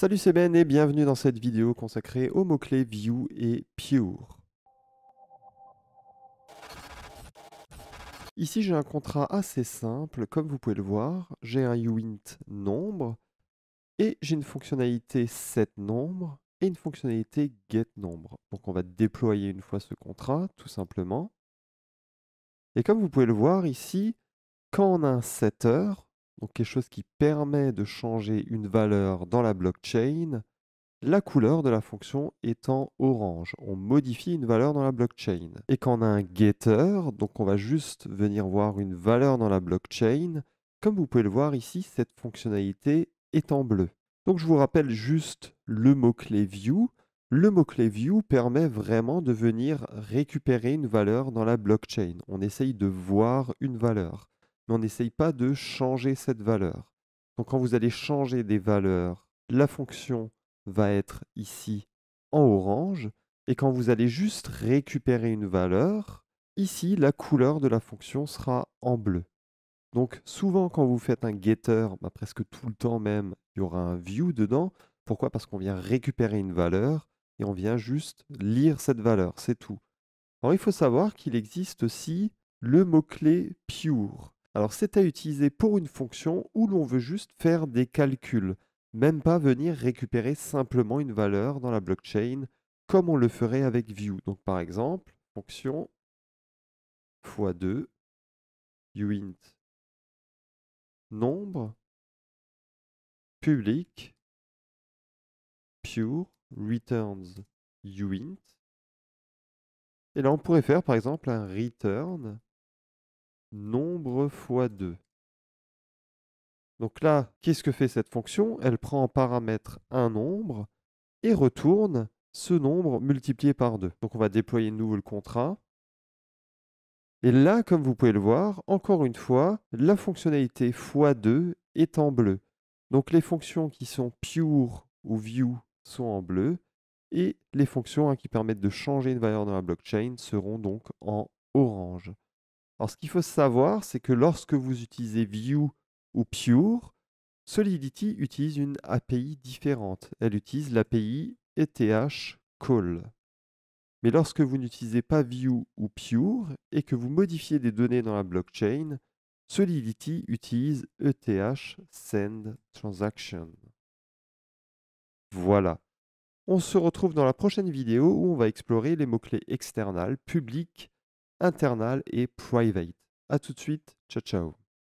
Salut, c'est Ben et bienvenue dans cette vidéo consacrée aux mots-clés View et Pure. Ici, j'ai un contrat assez simple. Comme vous pouvez le voir, j'ai un uint nombre et j'ai une fonctionnalité setNombre et une fonctionnalité getNombre. Donc, on va déployer une fois ce contrat, tout simplement. Et comme vous pouvez le voir ici, quand on a un setter, donc quelque chose qui permet de changer une valeur dans la blockchain, la couleur de la fonction étant orange. On modifie une valeur dans la blockchain. Et quand on a un getter, donc on va juste venir voir une valeur dans la blockchain, comme vous pouvez le voir ici, cette fonctionnalité est en bleu. Donc je vous rappelle juste le mot-clé view. Le mot-clé view permet vraiment de venir récupérer une valeur dans la blockchain. On essaye de voir une valeur, mais on n'essaye pas de changer cette valeur. Donc quand vous allez changer des valeurs, la fonction va être ici en orange. Et quand vous allez juste récupérer une valeur, ici, la couleur de la fonction sera en bleu. Donc souvent, quand vous faites un getter, presque tout le temps même, il y aura un view dedans. Pourquoi? Parce qu'on vient récupérer une valeur et on vient juste lire cette valeur, c'est tout. Alors il faut savoir qu'il existe aussi le mot-clé pure. Alors c'est à utiliser pour une fonction où l'on veut juste faire des calculs, même pas venir récupérer simplement une valeur dans la blockchain comme on le ferait avec view. Donc par exemple, fonction x2 uint nombre public pure returns uint. Et là on pourrait faire par exemple un return nombre x2. Donc là, qu'est-ce que fait cette fonction? Elle prend en paramètre un nombre et retourne ce nombre multiplié par 2. Donc on va déployer de nouveau le contrat. Et là, comme vous pouvez le voir, encore une fois, la fonctionnalité x2 est en bleu. Donc les fonctions qui sont pure ou view sont en bleu et les fonctions qui permettent de changer une valeur dans la blockchain seront donc en orange. Alors ce qu'il faut savoir, c'est que lorsque vous utilisez view ou pure, Solidity utilise une API différente. Elle utilise l'API ETH Call. Mais lorsque vous n'utilisez pas View ou Pure et que vous modifiez des données dans la blockchain, Solidity utilise ETH Send Transaction. Voilà. On se retrouve dans la prochaine vidéo où on va explorer les mots-clés external, public, internal et private. A tout de suite. Ciao, ciao.